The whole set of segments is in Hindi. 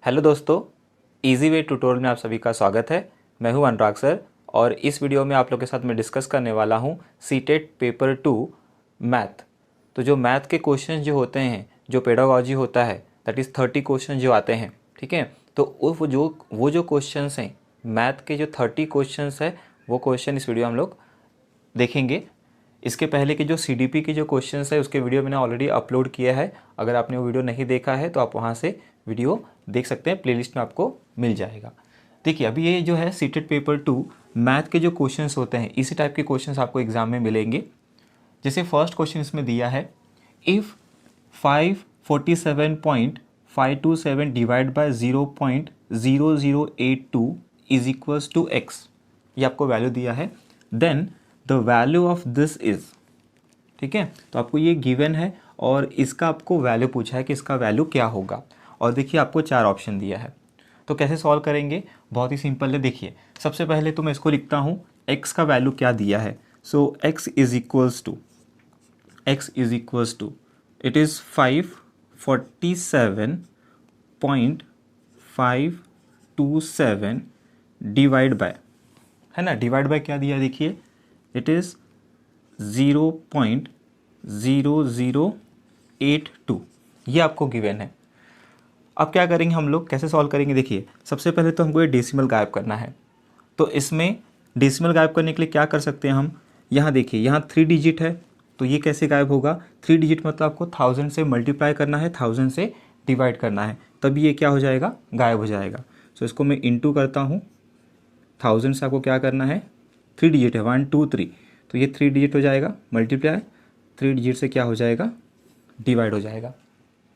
हेलो दोस्तों, इजी वे ट्यूटोरियल में आप सभी का स्वागत है। मैं हूं अनुराग सर और इस वीडियो में आप लोग के साथ मैं डिस्कस करने वाला हूं सीटेट पेपर 2 मैथ। तो जो मैथ के क्वेश्चन जो होते हैं, जो पेडागोजी होता है, दैट इज़ 30 क्वेश्चन जो आते हैं, ठीक है। तो वो जो क्वेश्चन हैं, मैथ के जो 30 क्वेश्चन है, वो क्वेश्चन इस वीडियो हम लोग देखेंगे। इसके पहले के जो सीडीपी के जो क्वेश्चंस है उसके वीडियो मैंने ऑलरेडी अपलोड किया है। अगर आपने वो वीडियो नहीं देखा है तो आप वहाँ से वीडियो देख सकते हैं, प्लेलिस्ट में आपको मिल जाएगा। देखिए, अभी ये जो है सीटेट पेपर 2 मैथ के जो क्वेश्चंस होते हैं, इसी टाइप के क्वेश्चंस आपको एग्जाम में मिलेंगे। जैसे फर्स्ट क्वेश्चन इसमें दिया है, if 547.527 divide by 0.0082 is equals to x, ये आपको वैल्यू दिया है, then the value of this is, ठीक है। तो आपको ये गिवन है और इसका आपको वैल्यू पूछा है कि इसका वैल्यू क्या होगा। और देखिए आपको 4 ऑप्शन दिया है। तो कैसे सॉल्व करेंगे, बहुत ही सिंपल है। देखिए सबसे पहले तो मैं इसको लिखता हूँ, x का वैल्यू क्या दिया है। So x is equals to it is 547.527 divide by, है ना, डिवाइड बाय क्या दिया है देखिए, इट इज़ 0.0082, ये आपको गिवन है। अब क्या करेंगे हम लोग, कैसे सॉल्व करेंगे, देखिए सबसे पहले तो हमको ये डेसिमल गायब करना है। तो इसमें डेसिमल गायब करने के लिए क्या कर सकते हैं हम, यहाँ देखिए, यहाँ 3 डिजिट है, तो ये कैसे गायब होगा। 3 डिजिट मतलब आपको 1000 से मल्टीप्लाई करना है, 1000 से डिवाइड करना है, तभी ये क्या हो जाएगा, गायब हो जाएगा। सो इसको मैं इंटू करता हूँ, 1000 से आपको क्या करना है, 3 डिजिट है, 1 2 3, तो ये 3 डिजिट हो जाएगा, मल्टीप्लाई 3 डिजिट से क्या हो जाएगा, डिवाइड हो जाएगा।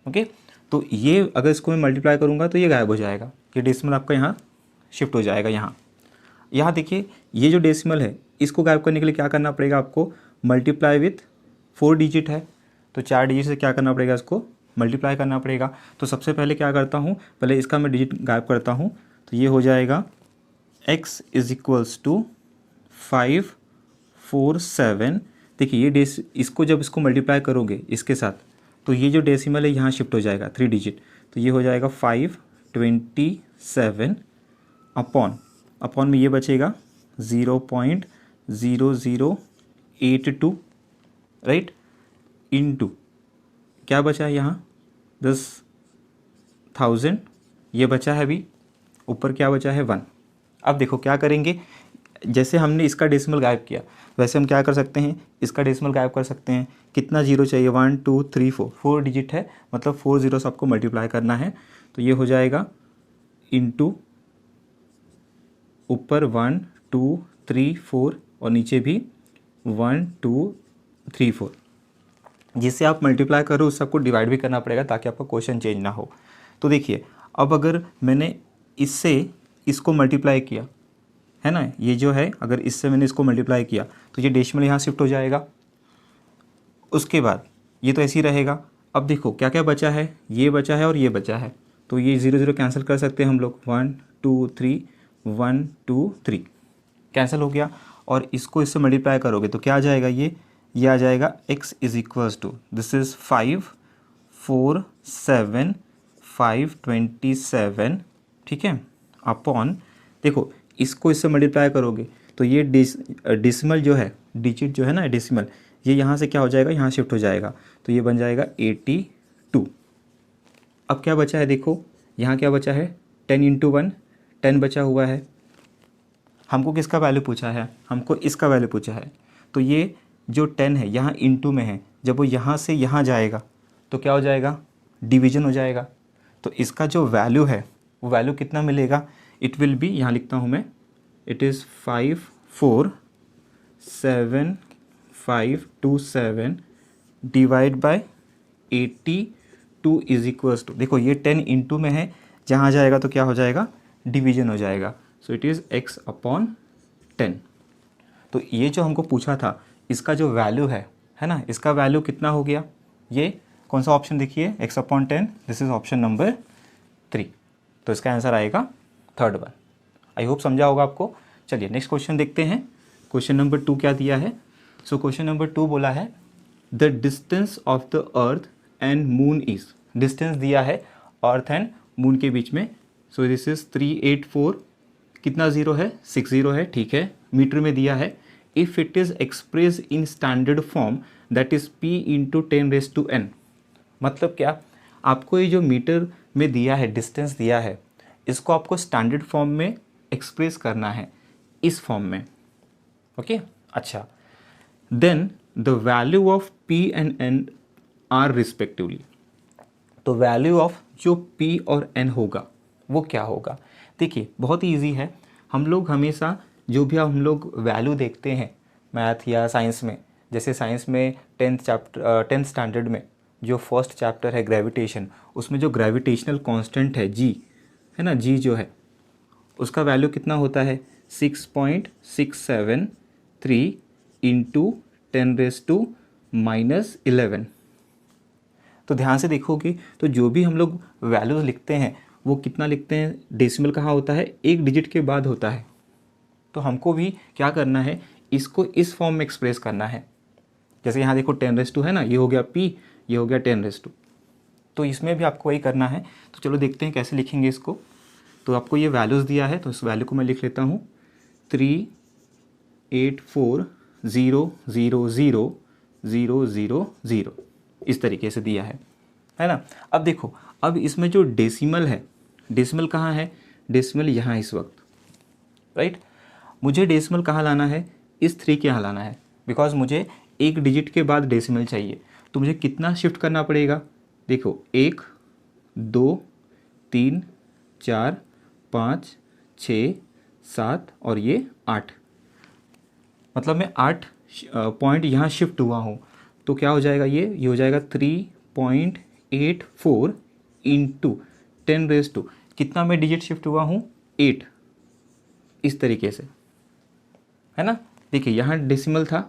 ओके, तो ये अगर इसको मैं मल्टीप्लाई करूँगा तो ये गायब हो जाएगा, ये डेसिमल आपका यहाँ शिफ्ट हो जाएगा। यहाँ देखिए, ये जो डेसिमल है इसको गायब करने के लिए क्या करना पड़ेगा आपको, मल्टीप्लाई विथ 4 डिजिट है, तो 4 डिजिट से क्या करना पड़ेगा, इसको मल्टीप्लाई करना पड़ेगा। तो सबसे पहले क्या करता हूँ, पहले इसका मैं डिजिट गायब करता हूँ, तो ये हो जाएगा x इज इक्वल्स टू 547। देखिए ये इसको जब इसको मल्टीप्लाई करोगे इसके साथ, तो ये जो डेसिमल है यहाँ शिफ्ट हो जाएगा 3 डिजिट, तो ये हो जाएगा 527 अपॉन में ये बचेगा 0.0082, राइट, इनटू क्या बचा है यहाँ 10,000, ये बचा है अभी, ऊपर क्या बचा है 1। अब देखो क्या करेंगे, जैसे हमने इसका डेसिमल गायब किया वैसे हम क्या कर सकते हैं, इसका डेसिमल गायब कर सकते हैं। कितना जीरो चाहिए, 1 2 3 4 डिजिट है, मतलब 4 जीरो से आपको मल्टीप्लाई करना है, तो ये हो जाएगा इनटू ऊपर 1 2 3 4 और नीचे भी 1 2 3 4, जिससे आप मल्टीप्लाई करो उससे आपको डिवाइड भी करना पड़ेगा ताकि आपका क्वेश्चन चेंज ना हो। तो देखिए अब अगर मैंने इससे इसको मल्टीप्लाई किया है ना, ये जो है, अगर इससे मैंने इसको मल्टीप्लाई किया तो ये डेसिमल यहाँ शिफ्ट हो जाएगा। उसके बाद ये तो ऐसे ही रहेगा। अब देखो क्या क्या बचा है, ये बचा है और ये बचा है, तो ये 0 0 कैंसिल कर सकते हैं हम लोग, 1 2 3 1 2 3 कैंसिल हो गया। और इसको इससे मल्टीप्लाई करोगे तो क्या आ जाएगा, ये आ जाएगा x is equals to, this is 547,527, ठीक है, अपॉन, देखो इसको इससे मल्टीप्लाई करोगे तो ये डेसिमल जो है, डिजिट जो है ना डेसिमल, ये यहाँ से क्या हो जाएगा, यहाँ शिफ्ट हो जाएगा, तो ये बन जाएगा 82। अब क्या बचा है, देखो यहाँ क्या बचा है, 10 इंटू 1 10 बचा हुआ है। हमको किसका वैल्यू पूछा है, हमको इसका वैल्यू पूछा है, तो ये जो 10 है यहाँ इंटू में है, जब वो यहाँ से यहाँ जाएगा तो क्या हो जाएगा, डिवीजन हो जाएगा। तो इसका जो वैल्यू है वो वैल्यू कितना मिलेगा, इट विल बी, यहाँ लिखता हूँ मैं, it is 547,527 divide by 82 is equals to, देखो ये 10 इंटू में है, जहाँ जाएगा तो क्या हो जाएगा, डिवीजन हो जाएगा। So it is x upon 10। तो ये जो हमको पूछा था इसका जो वैल्यू है ना, इसका वैल्यू कितना हो गया, ये कौन सा ऑप्शन देखिए, x upon 10, this is option number 3। तो इसका आंसर आएगा 3rd वन। आई होप समझा होगा आपको। चलिए नेक्स्ट क्वेश्चन देखते हैं। क्वेश्चन नंबर 2 क्या दिया है। सो क्वेश्चन नंबर 2 बोला है the distance of the earth and moon is, distance दिया है अर्थ एंड मून के बीच में। सो दिस इज 384, कितना ज़ीरो है, 6 ज़ीरो है, ठीक है, मीटर में दिया है। If it is express in standard form that is p into 10⁻⁴ मतलब क्या, आपको ये जो मीटर में दिया है, डिस्टेंस दिया है, इसको आपको स्टैंडर्ड फॉर्म में एक्सप्रेस करना है, इस फॉर्म में। ओके अच्छा, then the value of p and n are respectively. तो वैल्यू ऑफ जो p और n होगा वो क्या होगा, देखिए बहुत ईजी है। हम लोग हमेशा जो भी हम लोग वैल्यू देखते हैं मैथ या साइंस में, जैसे साइंस में 10th स्टैंडर्ड में जो फर्स्ट चैप्टर है ग्रेविटेशन, उसमें जो ग्रेविटेशनल कांस्टेंट है g, है ना, g जो है उसका वैल्यू कितना होता है 6.673 इंटू 10⁻⁻11। तो ध्यान से देखोगे तो जो भी हम लोग वैल्यूज लिखते हैं वो कितना लिखते हैं, डेसिमल कहाँ होता है, एक डिजिट के बाद होता है। तो हमको भी क्या करना है, इसको इस फॉर्म में एक्सप्रेस करना है। जैसे यहाँ देखो 10⁻², है ना, ये हो गया p, ये हो गया 10⁻²। तो इसमें भी आपको वही करना है। तो चलो देखते हैं कैसे लिखेंगे इसको। तो आपको ये वैल्यूज़ दिया है, तो इस वैल्यू को मैं लिख लेता हूँ 384,000,000 इस तरीके से दिया है ना। अब देखो, अब इसमें जो डेसिमल है, डेसिमल कहाँ है, डेसिमल यहाँ इस वक्त, राइट। मुझे डेसिमल कहाँ लाना है, इस 3 के यहाँ लाना है, बिकॉज मुझे एक डिजिट के बाद डेसिमल चाहिए। तो मुझे कितना शिफ्ट करना पड़ेगा, देखो 1 2 3 4 5 6 7 और ये 8, मतलब मैं 8 पॉइंट यहाँ शिफ्ट हुआ हूँ। तो क्या हो जाएगा, ये हो जाएगा 3.84 इंटू 10⁻², कितना मैं डिजिट शिफ्ट हुआ हूँ, 8, इस तरीके से, है ना। देखिए यहाँ डेसिमल था,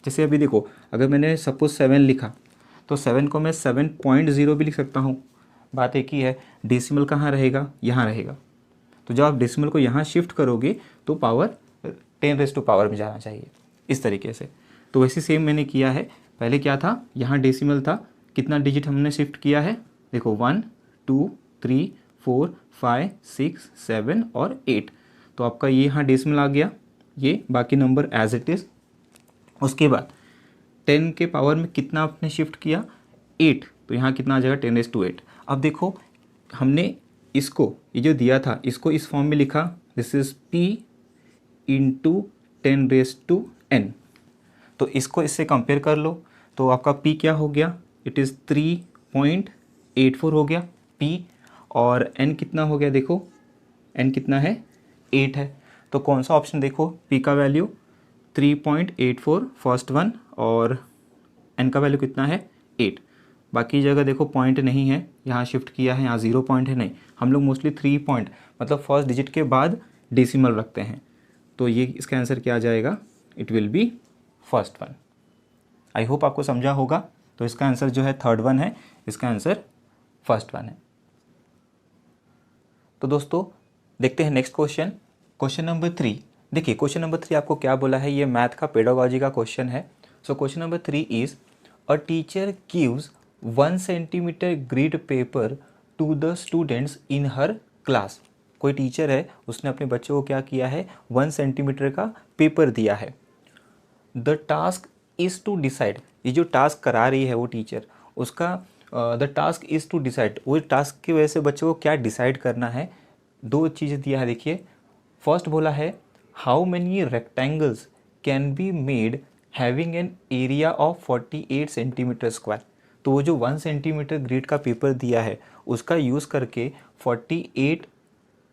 जैसे अभी देखो अगर मैंने सपोज 7 लिखा तो 7 को मैं 7.0 भी लिख सकता हूँ। बात एक ही है, डेसिमल कहाँ रहेगा, यहाँ रहेगा। तो जब आप डेसिमल को यहाँ शिफ्ट करोगे तो पावर 10⁻पावर में जाना चाहिए, इस तरीके से। तो वैसे सेम मैंने किया है। पहले क्या था, यहाँ डेसिमल था, कितना डिजिट हमने शिफ्ट किया है, देखो 1 2 3 4 5 6 7 और 8। तो आपका ये यहाँ डेसिमल आ गया, ये बाकी नंबर एज इट इज़। उसके बाद 10 के पावर में कितना आपने शिफ्ट किया, 8, तो यहाँ कितना आ जाएगा 10⁻8। अब देखो हमने इसको, ये जो दिया था इसको इस फॉर्म में लिखा, this is p into 10⁻n। तो इसको इससे कंपेयर कर लो, तो आपका p क्या हो गया, इट इज़ 3.84 हो गया p, और n कितना हो गया, देखो n कितना है, 8 है। तो कौन सा ऑप्शन, देखो p का वैल्यू 3.84 फर्स्ट वन, और n का वैल्यू कितना है, 8। बाकी जगह देखो पॉइंट नहीं है, यहाँ शिफ्ट किया है, यहाँ 0 पॉइंट है, नहीं, हम लोग मोस्टली 3 पॉइंट मतलब फर्स्ट डिजिट के बाद डेसिमल रखते हैं। तो ये इसका आंसर क्या आ जाएगा, it will be first one. I hope आपको समझा होगा। तो इसका आंसर जो है थर्ड वन है, इसका आंसर फर्स्ट वन है। तो दोस्तों देखते हैं नेक्स्ट क्वेश्चन, क्वेश्चन नंबर 3। देखिए क्वेश्चन नंबर 3 आपको क्या बोला है, ये मैथ का पेडागोजी का क्वेश्चन है। So question number 3 is a teacher gives 1 centimetre grid paper two the students in her class. कोई टीचर है, उसने अपने बच्चों को क्या किया है, 1 सेंटीमीटर का पेपर दिया है। The task is to decide, ये जो टास्क करा रही है वो टीचर, उसका the task is to decide, वो टास्क की वजह से बच्चों को क्या डिसाइड करना है। 2 चीज़ें दिया है, देखिए फर्स्ट बोला है how many rectangles can be made having an area of 48 centimetre square. तो वो जो 1 सेंटीमीटर ग्रिड का पेपर दिया है उसका यूज़ करके 48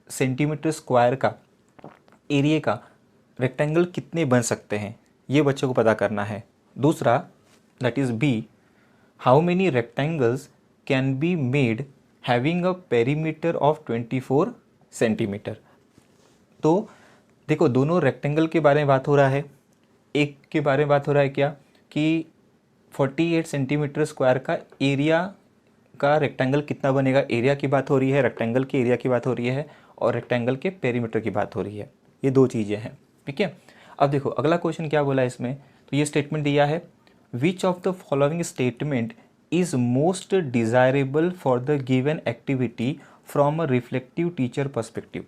सेंटीमीटर स्क्वायर का एरिया का रेक्टेंगल कितने बन सकते हैं, ये बच्चों को पता करना है। दूसरा that is B, how many rectangles can be made having a perimeter of 24 centimetre. तो देखो दोनों रेक्टेंगल के बारे में बात हो रहा है, एक के बारे में बात हो रहा है क्या कि 48 सेंटीमीटर स्क्वायर का एरिया का रेक्टेंगल कितना बनेगा, एरिया की बात हो रही है, रेक्टेंगल के एरिया की बात हो रही है, और रेक्टेंगल के पेरीमीटर की बात हो रही है। ये 2 चीज़ें हैं, ठीक है। अब देखो अगला क्वेश्चन क्या बोला है इसमें, तो ये स्टेटमेंट दिया है which of the following statement is most desirable for the given activity from a reflective teacher perspective.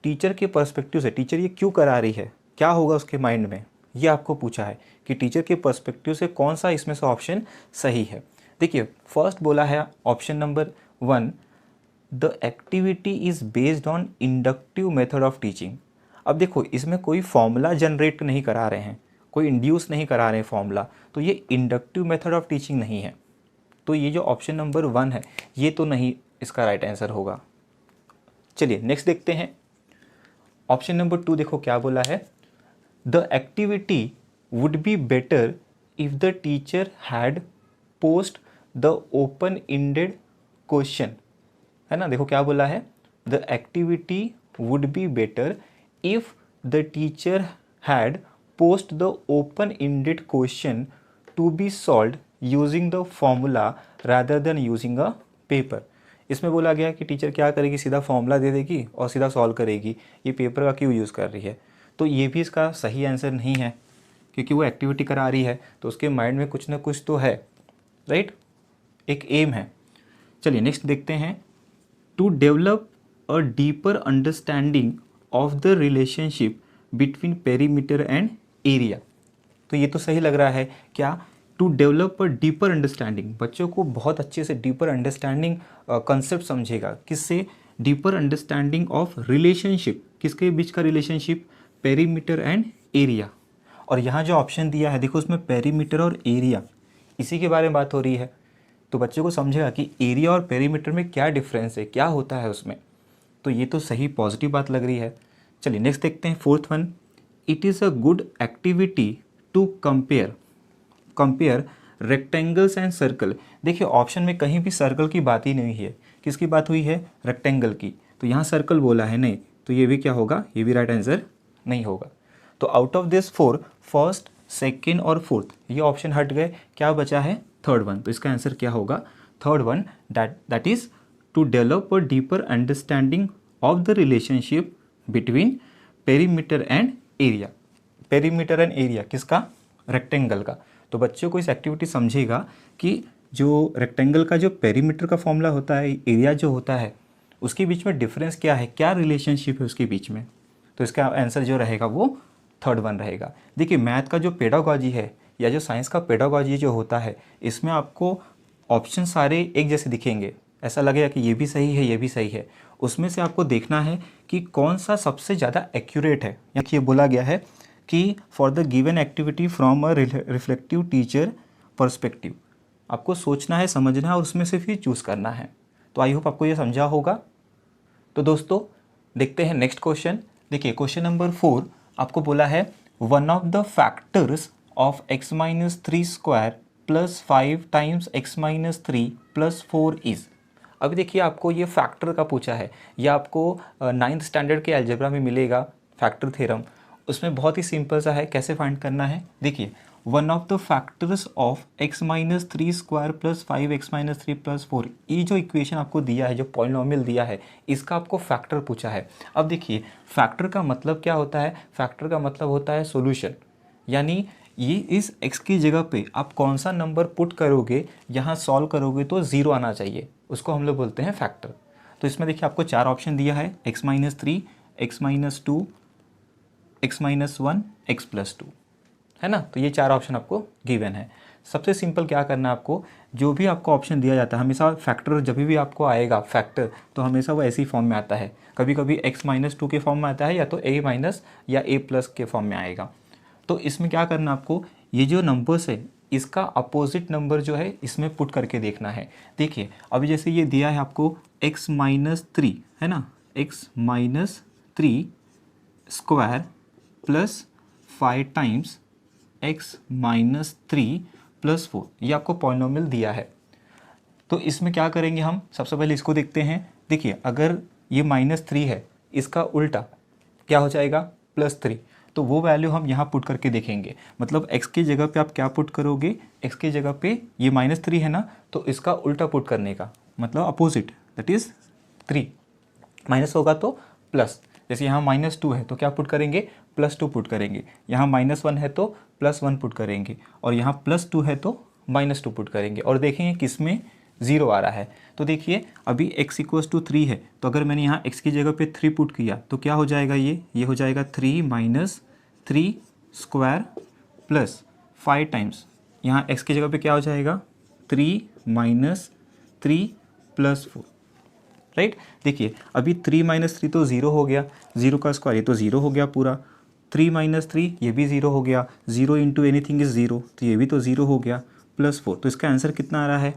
Teacher के पर्सपेक्टिव से, टीचर ये क्यों करा रही है, क्या होगा उसके माइंड में, ये आपको पूछा है कि टीचर के पर्सपेक्टिव से कौन सा इसमें से ऑप्शन सही है। देखिए फर्स्ट बोला है option number 1, the activity is based on inductive method of teaching. अब देखो इसमें कोई फॉर्मूला जनरेट नहीं करा रहे हैं, कोई इंड्यूस नहीं करा रहे हैं फॉर्मूला, तो ये इंडक्टिव मेथड ऑफ टीचिंग नहीं है। तो ये जो ऑप्शन नंबर 1 है ये तो नहीं इसका राइट आंसर होगा। चलिए नेक्स्ट देखते हैं। ऑप्शन नंबर 2 देखो क्या बोला है, the activity would be better if the teacher had posed the open ended question, है ना। देखो क्या बोला है, the activity would be better if the teacher had posed the open ended question to be solved using the formula rather than using a paper. इसमें बोला गया कि टीचर क्या करेगी, सीधा फॉर्मूला दे देगी और सीधा सॉल्व करेगी, ये पेपर का क्यों यूज़ कर रही है। तो ये भी इसका सही आंसर नहीं है, क्योंकि वो एक्टिविटी करा रही है तो उसके माइंड में कुछ ना कुछ तो है, राइट, एक एम है। चलिए नेक्स्ट देखते हैं, to develop a deeper understanding of the relationship between perimeter and area. तो ये तो सही लग रहा है, क्या, to develop a deeper understanding, बच्चों को बहुत अच्छे से डीपर अंडरस्टैंडिंग कंसेप्ट समझेगा, किससे, डीपर अंडरस्टैंडिंग ऑफ रिलेशनशिप, किसके बीच का रिलेशनशिप, पेरीमीटर एंड एरिया। और यहाँ जो ऑप्शन दिया है देखो उसमें पेरीमीटर और एरिया इसी के बारे में बात हो रही है, तो बच्चे को समझेगा कि एरिया और पेरीमीटर में क्या डिफरेंस है, क्या होता है उसमें। तो ये तो सही पॉजिटिव बात लग रही है। चलिए नेक्स्ट देखते हैं fourth one, it is a good activity to compare rectangles and circle. देखिए ऑप्शन में कहीं भी सर्कल की बात ही नहीं है, किसकी बात हुई है, रेक्टेंगल की, तो यहाँ सर्कल बोला है नहीं, तो ये भी क्या होगा, ये भी राइट आंसर नहीं होगा। तो out of this 4 first, second और फोर्थ ये ऑप्शन हट गए, क्या बचा है, थर्ड वन। तो इसका आंसर क्या होगा, third one, that is to develop a deeper understanding of the relationship between perimeter and area. Perimeter and area किसका, रेक्टेंगल का। तो बच्चों को इस एक्टिविटी समझेगा कि जो रेक्टेंगल का जो पेरीमीटर का फॉर्मूला होता है, एरिया जो होता है, उसके बीच में डिफरेंस क्या है, क्या रिलेशनशिप है उसके बीच में। तो इसका आंसर जो रहेगा वो थर्ड वन रहेगा। देखिए मैथ का जो पेडागॉजी है या जो साइंस का पेडागॉजी जो होता है, इसमें आपको ऑप्शन सारे एक जैसे दिखेंगे, ऐसा लगेगा कि ये भी सही है, ये भी सही है। उसमें से आपको देखना है कि कौन सा सबसे ज़्यादा एक्यूरेट है। देखिए बोला गया है कि for the given activity from a reflective teacher perspective, आपको सोचना है, समझना है और उसमें से फिर चूज़ करना है। तो आई होप आपको ये समझा होगा। तो दोस्तों देखते हैं नेक्स्ट क्वेश्चन। देखिए क्वेश्चन नंबर 4 आपको बोला है, one of the factors of x minus 3 square plus 5 times x minus 3 plus 4 is. अभी देखिए आपको ये फैक्टर का पूछा है, ये आपको 9th स्टैंडर्ड के अलजेब्रा में मिलेगा फैक्टर थ्योरम। उसमें बहुत ही सिंपल सा है, कैसे फाइंड करना है। देखिए one of the factors of x minus 3 square plus 5x minus 3 plus 4, ये जो इक्वेशन आपको दिया है, जो पॉलिनोमियल दिया है, इसका आपको फैक्टर पूछा है। अब देखिए फैक्टर का मतलब क्या होता है, फैक्टर का मतलब होता है सॉल्यूशन, यानी ये इस x की जगह पे आप कौन सा नंबर पुट करोगे, यहाँ सॉल्व करोगे तो 0 आना चाहिए, उसको हम लोग बोलते हैं फैक्टर। तो इसमें देखिए आपको 4 ऑप्शन दिया है, x minus 3, x minus 2, x minus 1, x plus 2, है ना। तो ये 4 ऑप्शन आपको गिवन है। सबसे सिंपल क्या करना है आपको, जो भी आपको ऑप्शन दिया जाता है हमेशा फैक्टर, जब भी आपको आएगा फैक्टर तो हमेशा वो ऐसी फॉर्म में आता है, कभी कभी x माइनस 2 के फॉर्म में आता है या तो a माइनस या a प्लस के फॉर्म में आएगा। तो इसमें क्या करना आपको, ये जो नंबर्स है इसका अपोजिट नंबर जो है इसमें पुट करके देखना है। देखिए अभी जैसे ये दिया है आपको x माइनस 3, है ना, x minus 3 square plus 5 times x minus 3 plus 4, ये आपको पॉलिनोमियल दिया है। तो इसमें क्या करेंगे हम, सबसे पहले इसको देखते हैं। देखिए अगर ये -3 है, इसका उल्टा क्या हो जाएगा, +3, तो वो वैल्यू हम यहाँ पुट करके देखेंगे। मतलब x की जगह पे आप क्या पुट करोगे, x की जगह पे ये -3 है ना, तो इसका उल्टा पुट करने का मतलब अपोजिट, दैट इज़ 3, माइनस होगा तो प्लस। जैसे यहाँ -2 है तो क्या पुट करेंगे, +2 पुट करेंगे। यहाँ -1 है तो +1 पुट करेंगे और यहाँ +2 है तो -2 पुट करेंगे और देखेंगे किस में 0 आ रहा है। तो देखिए अभी x इक्वल्स टू 3 है, तो अगर मैंने यहाँ x की जगह पे 3 पुट किया तो क्या हो जाएगा, ये हो जाएगा 3 माइनस 3 स्क्वायर प्लस 5 टाइम्स, यहाँ x की जगह पे क्या हो जाएगा 3 माइनस 3 प्लस 4, राइट। देखिए अभी 3 माइनस 3 तो 0 हो गया, 0 का स्क्वायर ये तो 0 हो गया पूरा, 3 माइनस 3 ये भी 0 हो गया, 0 इंटू एनीथिंग इज़ 0, तो ये भी तो 0 हो गया, प्लस 4, तो इसका आंसर कितना आ रहा है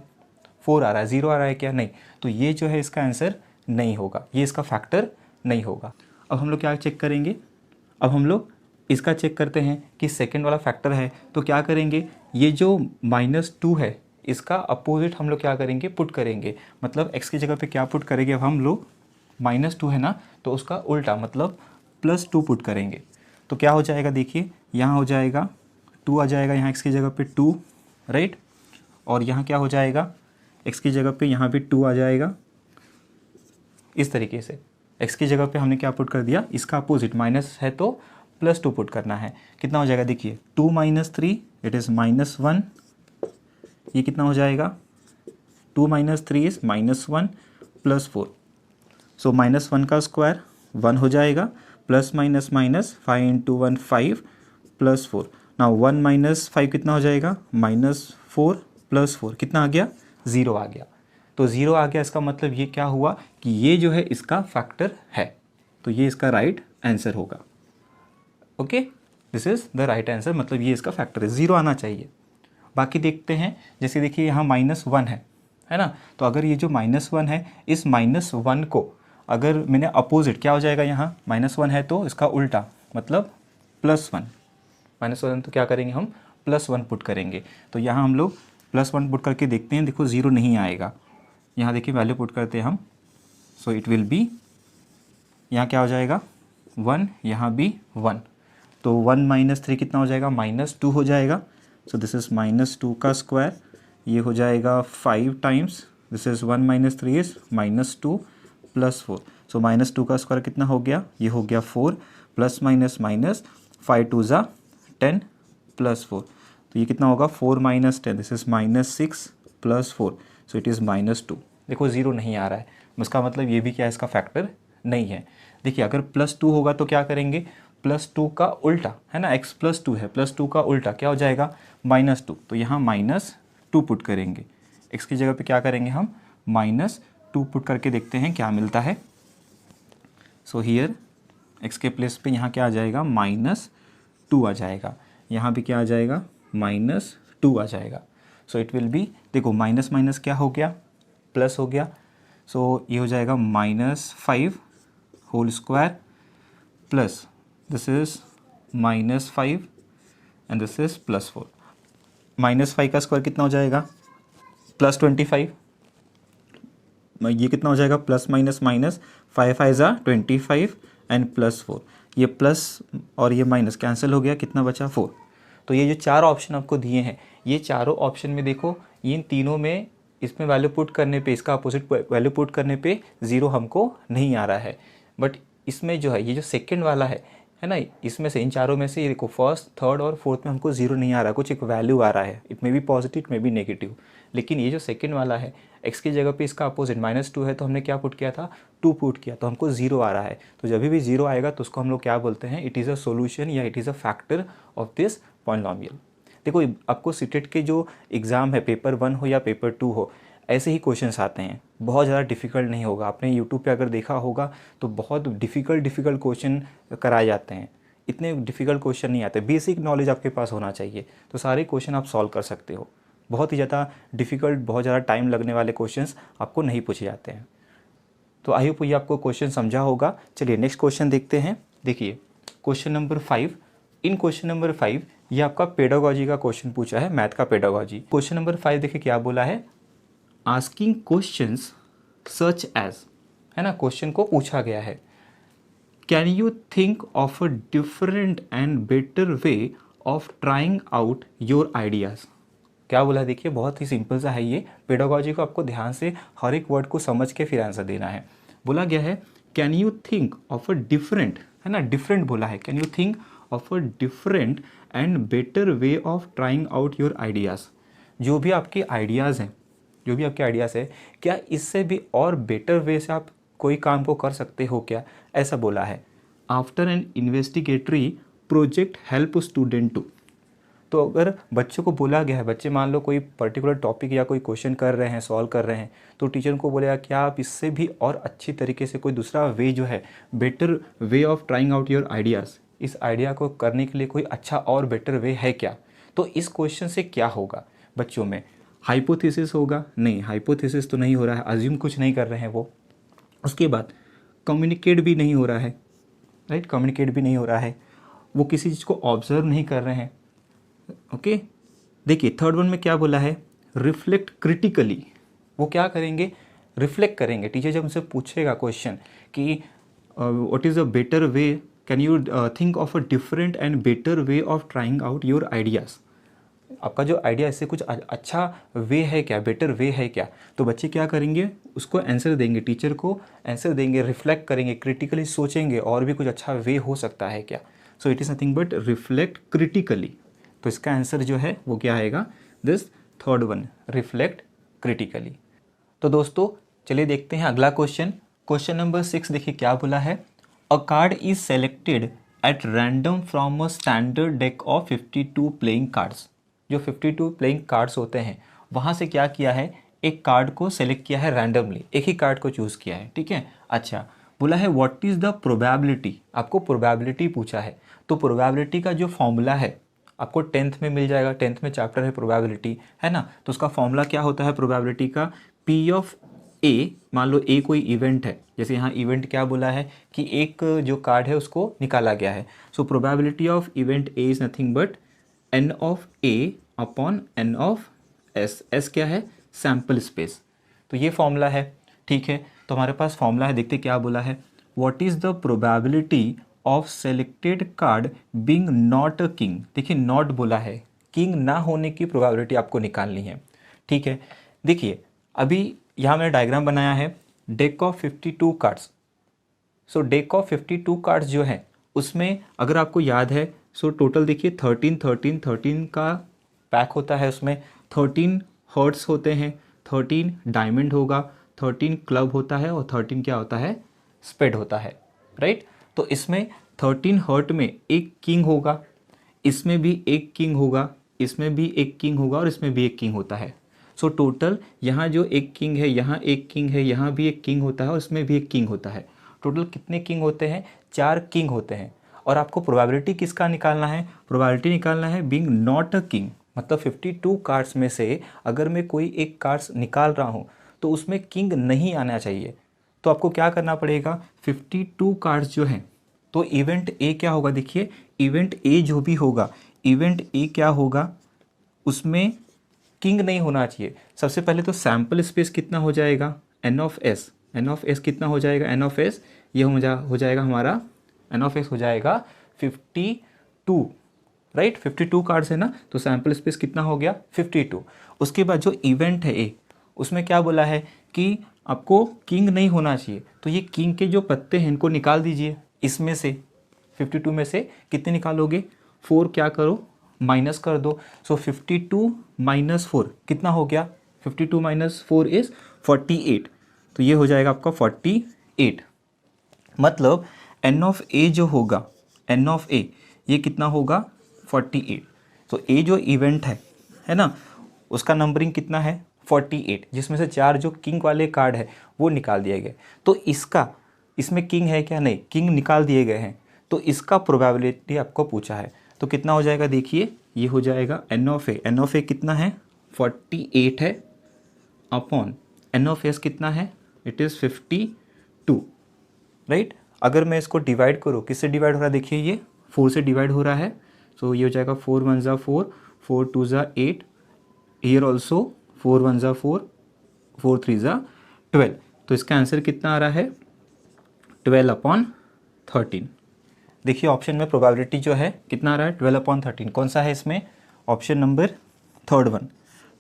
4 आ रहा है, 0 आ रहा है क्या, नहीं। तो ये जो है इसका आंसर नहीं होगा, ये इसका फैक्टर नहीं होगा। अब हम लोग क्या चेक करेंगे, अब हम लोग इसका चेक करते हैं कि सेकेंड वाला फैक्टर है, तो क्या करेंगे, ये जो -2 है इसका अपोजिट हम लोग क्या करेंगे, पुट करेंगे, मतलब x की जगह पे क्या पुट करेंगे, अब हम लोग -2 है ना, तो उसका उल्टा मतलब +2 पुट करेंगे। तो क्या हो जाएगा, देखिए यहाँ हो जाएगा 2 आ जाएगा, यहाँ x की जगह पे 2, राइट, और यहाँ क्या हो जाएगा, x की जगह पे यहाँ भी 2 आ जाएगा। इस तरीके से x की जगह पे हमने क्या पुट कर दिया, इसका अपोजिट माइनस है तो +2 पुट करना है। कितना हो जाएगा, देखिए 2 माइनस 3 इट इज़ -1, ये कितना हो जाएगा, 2 माइनस 3 इज़ -1 प्लस 4, सो -1 का स्क्वायर 1 हो जाएगा, plus minus minus 5 into 1 5 plus 4, ना 1 माइनस 5 कितना हो जाएगा, -4 प्लस 4 कितना आ गया, 0 आ गया। तो 0 आ गया, इसका मतलब ये क्या हुआ कि ये जो है इसका फैक्टर है, तो ये इसका राइट आंसर होगा। Okay, this is the right answer, मतलब ये इसका फैक्टर है, 0 आना चाहिए। बाकी देखते हैं, जैसे देखिए यहाँ -1 है ना, तो अगर ये जो -1 है, इस -1 को अगर मैंने अपोजिट, क्या हो जाएगा, यहाँ -1 है तो इसका उल्टा मतलब +1, -1 तो क्या करेंगे हम, +1 पुट करेंगे। तो यहाँ हम लोग +1 पुट करके देखते हैं, देखो 0 नहीं आएगा, यहाँ देखिए वैल्यू पुट करते हैं हम, सो इट विल बी, यहाँ क्या हो जाएगा 1, यहाँ भी 1, तो 1 माइनस 3 कितना हो जाएगा, -2 हो जाएगा। सो दिस इज़ -2 का स्क्वायर, ये हो जाएगा 5 times, this is 1 minus 3 is -2 plus 4, सो -2 का स्क्वायर कितना हो गया, ये हो गया 4, प्लस माइनस माइनस 5 2 ज़ा 10 प्लस 4, तो ये कितना होगा 4 minus 10, this is -6 plus 4, so it is -2। देखो 0 नहीं आ रहा है, उसका मतलब ये भी क्या है, इसका फैक्टर नहीं है। देखिए अगर +2 होगा तो क्या करेंगे, +2 का उल्टा है ना, x +2 है, +2 का उल्टा क्या हो जाएगा, -2, तो यहाँ -2 पुट करेंगे, x की जगह पे क्या करेंगे हम, -2 पुट करके देखते हैं क्या मिलता है। सो हियर x के प्लेस पे यहाँ क्या आ जाएगा, -2 आ जाएगा, यहाँ भी क्या आ जाएगा, -2 आ जाएगा। सो इट विल बी, देखो माइनस माइनस क्या हो गया, प्लस हो गया, सो ये हो जाएगा -5 whole square plus this is -5 and this is +4, -5 का स्क्वायर कितना हो जाएगा, +25, ये कितना हो जाएगा, प्लस माइनस माइनस 5 5 ज़ा 25 एंड +4, ये प्लस और ये माइनस कैंसिल हो गया, कितना बचा 4। तो ये जो 4 ऑप्शन आपको दिए हैं, ये चारों ऑप्शन में देखो, इन तीनों में इसमें वैल्यू पुट करने पे, इसका अपोजिट वैल्यू पुट करने पे 0 हमको नहीं आ रहा है, बट इसमें जो है ये जो सेकंड वाला है ना, इसमें से इन चारों में से ये देखो फर्स्ट, थर्ड और फोर्थ में हमको 0 नहीं आ रहा, कुछ एक वैल्यू आ रहा है, it may be positive, it may be negative, लेकिन ये जो सेकंड वाला है, x की जगह पे इसका अपोजिट -2 है, तो हमने क्या पुट किया था, 2 पुट किया, तो हमको 0 आ रहा है। तो जब भी 0 आएगा तो उसको हम लोग क्या बोलते हैं, इट इज़ अ सोल्यूशन या it is a factor of this polynomial. देखो आपको सीटेट के जो एग्ज़ाम है, पेपर 1 हो या पेपर 2 हो, ऐसे ही क्वेश्चंस आते हैं, बहुत ज़्यादा डिफ़िकल्ट नहीं होगा। आपने यूट्यूब पे अगर देखा होगा तो बहुत डिफ़िकल्ट क्वेश्चन कराए जाते हैं, इतने डिफ़िकल्ट क्वेश्चन नहीं आते, बेसिक नॉलेज आपके पास होना चाहिए, तो सारे क्वेश्चन आप सॉल्व कर सकते हो। बहुत ही ज़्यादा डिफ़िकल्ट, बहुत ज़्यादा टाइम लगने वाले क्वेश्चंस आपको नहीं पूछे जाते हैं। तो आई होप ये आपको क्वेश्चन समझा होगा। चलिए नेक्स्ट क्वेश्चन देखते हैं। देखिए क्वेश्चन नंबर 5, इन क्वेश्चन नंबर 5 ये आपका पेडागोजी का क्वेश्चन पूछा है, मैथ का पेडागोजी। क्वेश्चन नंबर 5 देखिए क्या बोला है, आस्किंग क्वेश्चंस सच एज, है ना, क्वेश्चन को पूछा गया है, can you think of a different and better way of trying out your ideas. क्या बोला है, देखिए बहुत ही सिंपल सा है ये, पेडागोजी को आपको ध्यान से हर एक वर्ड को समझ के फिर आंसर देना है। बोला गया है can you think of a different, है ना, डिफरेंट बोला है, can you think of a different and better way of trying out your ideas. जो भी आपके आइडियाज़ हैं, जो भी आपके आइडियाज़ है, क्या इससे भी और बेटर वे से आप कोई काम को कर सकते हो क्या, ऐसा बोला है। After an investigatory project help student to. तो अगर बच्चों को बोला गया है, बच्चे मान लो कोई पर्टिकुलर टॉपिक या कोई क्वेश्चन कर रहे हैं, सॉल्व कर रहे हैं, तो टीचर को बोलेगा कि आप इससे भी और अच्छी तरीके से कोई दूसरा वे जो है, better way of trying out your ideas, इस आइडिया को करने के लिए कोई अच्छा और बेटर वे है क्या। तो इस क्वेश्चन से क्या होगा बच्चों में, हाइपोथेसिस होगा, नहीं हाइपोथेसिस तो नहीं हो रहा है, अज्यूम कुछ नहीं कर रहे हैं वो। उसके बाद कम्युनिकेट भी नहीं हो रहा है, राइट, कम्युनिकेट भी नहीं हो रहा है, वो किसी चीज़ को ऑब्जर्व नहीं कर रहे हैं। ओके, देखिए थर्ड वन में क्या बोला है, रिफ्लेक्ट क्रिटिकली। वो क्या करेंगे, रिफ्लेक्ट करेंगे। टीचर जब उनसे पूछेगा क्वेश्चन कि what is a better way, can you think of a different and better way of trying out your ideas, आपका जो आइडिया इससे कुछ अच्छा वे है क्या, बेटर वे है क्या। तो बच्चे क्या करेंगे, उसको आंसर देंगे, टीचर को आंसर देंगे, रिफ्लेक्ट करेंगे, क्रिटिकली सोचेंगे और भी कुछ अच्छा वे हो सकता है क्या। So it is nothing but reflect critically. तो इसका आंसर जो है वो क्या आएगा, this third one, reflect critically. तो दोस्तों चलिए देखते हैं अगला क्वेश्चन। क्वेश्चन नंबर 6 देखिए क्या बोला है, अ card is selected at random from a standard deck of 52 playing cards. जो 52 प्लेइंग कार्ड्स होते हैं वहाँ से क्या किया है, एक कार्ड को सेलेक्ट किया है रैंडमली, एक ही कार्ड को चूज़ किया है, ठीक है। अच्छा, बोला है व्हाट इज़ द प्रोबेबिलिटी, आपको प्रोबेबिलिटी पूछा है। तो प्रोबेबिलिटी का जो फॉर्मूला है आपको 10th में मिल जाएगा, 10th में चैप्टर है प्रोबेबिलिटी, है ना। तो उसका फॉर्मूला क्या होता है प्रोबेबिलिटी का, पी ऑफ ए, मान लो ए कोई इवेंट है, जैसे यहाँ इवेंट क्या बोला है कि एक जो कार्ड है उसको निकाला गया है। So probability of event A is nothing but n of A upon n of S. S क्या है, सैम्पल स्पेस। तो ये फॉर्मूला है, ठीक है। तो हमारे पास फॉर्मूला है, देखते क्या बोला है, what is the probability of selected card being not a king. देखिए नॉट बोला है, किंग ना होने की प्रोबेबिलिटी आपको निकालनी है, ठीक है। देखिए अभी यहाँ मैंने डायग्राम बनाया है, deck of 52 cards. So deck of 52 cards जो है उसमें अगर आपको याद है, सो टोटल देखिए 13 का पैक होता है, उसमें 13 हर्ट्स होते हैं, 13 डायमंड होगा, 13 क्लब होता है और 13 क्या होता है, स्पेड होता है, राइट। तो इसमें 13 हर्ट में एक किंग होगा, इसमें भी एक किंग होगा, इसमें भी एक किंग होगा और इसमें भी एक किंग होता है। सो टोटल यहाँ जो एक किंग है, यहाँ एक किंग है, यहाँ भी एक किंग होता है और इसमें भी एक किंग होता है। टोटल कितने किंग होते हैं, 4 किंग होते हैं। और आपको प्रोबेबिलिटी किसका निकालना है, प्रोबेबिलिटी निकालना है बीइंग नॉट अ किंग, मतलब 52 कार्ड्स में से अगर मैं कोई एक कार्ड्स निकाल रहा हूँ तो उसमें किंग नहीं आना चाहिए। तो आपको क्या करना पड़ेगा, 52 कार्ड्स जो हैं, तो इवेंट ए क्या होगा, देखिए इवेंट ए जो भी होगा, इवेंट ए क्या होगा, उसमें किंग नहीं होना चाहिए। सबसे पहले तो सैम्पल स्पेस कितना हो जाएगा, n of S, n of S कितना हो जाएगा, एन ऑफ एस ये हो जाएगा हमारा, एन ऑफ एस हो जाएगा 52, राइट। 52 कार्ड्स है ना, तो सैम्पल स्पेस कितना हो गया, 52। उसके बाद जो इवेंट है ए, उसमें क्या बोला है कि आपको किंग नहीं होना चाहिए, तो ये किंग के जो पत्ते हैं इनको निकाल दीजिए। इसमें से 52 में से कितने निकालोगे, 4 क्या करो, माइनस कर दो। सो 52 माइनस 4 कितना हो गया, 52 माइनस 4 इज़ 48। तो ये हो जाएगा आपका 48। मतलब एन ऑफ ए जो होगा, एन ऑफ ए ये कितना होगा, 48। तो ए जो इवेंट है ना, उसका नंबरिंग कितना है, 48, जिसमें से 4 जो किंग वाले कार्ड है वो निकाल दिए गए। तो इसका, इसमें किंग है क्या, नहीं, किंग निकाल दिए गए हैं। तो इसका प्रोबेबिलिटी आपको पूछा है, तो कितना हो जाएगा, देखिए ये हो जाएगा n of A, n of A कितना है, 48 है, अपॉन एन ऑफ एस कितना है, इट इज़ 52, राइट। अगर मैं इसको डिवाइड करूँ, किससे डिवाइड हो रहा है, देखिए ये 4 से डिवाइड हो रहा है। सो ये हो जाएगा 4 1 ज़ा 4, 4 2 ज़ा 8, हियर ऑल्सो 4 1 ज़ा 4, 4 3 ज़ा 12। तो इसका आंसर कितना आ रहा है, 12 अपॉन 13। देखिए ऑप्शन में प्रोबेबिलिटी जो है कितना आ रहा है, 12 अपॉन 13। कौन सा है इसमें, option number third one,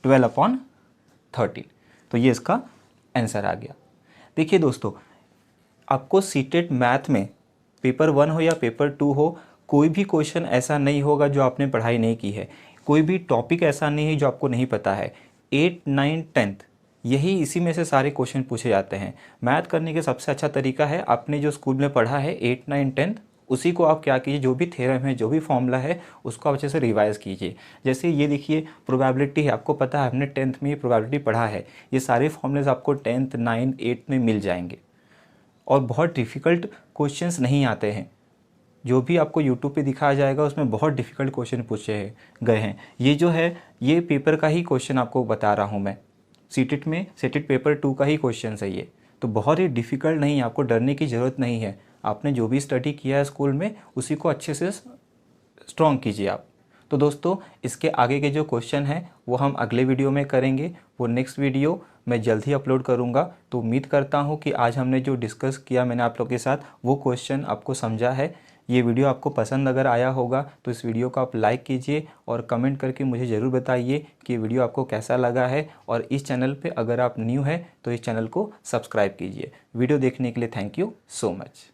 12 upon 13। तो ये इसका आंसर आ गया। देखिए दोस्तों, आपको सीटेट मैथ में पेपर 1 हो या पेपर 2 हो, कोई भी क्वेश्चन ऐसा नहीं होगा जो आपने पढ़ाई नहीं की है, कोई भी टॉपिक ऐसा नहीं है जो आपको नहीं पता है। 8 9 10th यही इसी में से सारे क्वेश्चन पूछे जाते हैं। मैथ करने का सबसे अच्छा तरीका है, आपने जो स्कूल में पढ़ा है 8, 9, 10 उसी को आप क्या कीजिए, जो भी थ्योरम है, जो भी फॉर्मूला है, उसको आप अच्छे से रिवाइज़ कीजिए। जैसे ये देखिए प्रोबेबिलिटी है, आपको पता है, हमने 10th में ये प्रोबेबिलिटी पढ़ा है। ये सारे फॉर्मूलेज आपको 10th, 9, 8 में मिल जाएंगे और बहुत डिफ़िकल्ट क्वेश्चंस नहीं आते हैं। जो भी आपको यूट्यूब पे दिखाया जाएगा उसमें बहुत डिफ़िकल्ट क्वेश्चन पूछे गए हैं। ये जो है ये पेपर का ही क्वेश्चन आपको बता रहा हूँ मैं, सीटेट में सेटेट पेपर 2 का ही क्वेश्चन है ये। तो बहुत ही डिफ़िकल्ट नहीं है, आपको डरने की ज़रूरत नहीं है। आपने जो भी स्टडी किया है स्कूल में उसी को अच्छे से स्ट्रॉन्ग कीजिए आप। तो दोस्तों इसके आगे के जो क्वेश्चन हैं वो हम अगले वीडियो में करेंगे, वो नेक्स्ट वीडियो मैं जल्द ही अपलोड करूंगा। तो उम्मीद करता हूं कि आज हमने जो डिस्कस किया मैंने आप लोग के साथ वो क्वेश्चन आपको समझा है। ये वीडियो आपको पसंद अगर आया होगा तो इस वीडियो को आप लाइक कीजिए और कमेंट करके मुझे ज़रूर बताइए कि ये वीडियो आपको कैसा लगा है। और इस चैनल पे अगर आप न्यू है तो इस चैनल को सब्सक्राइब कीजिए। वीडियो देखने के लिए थैंक यू सो मच।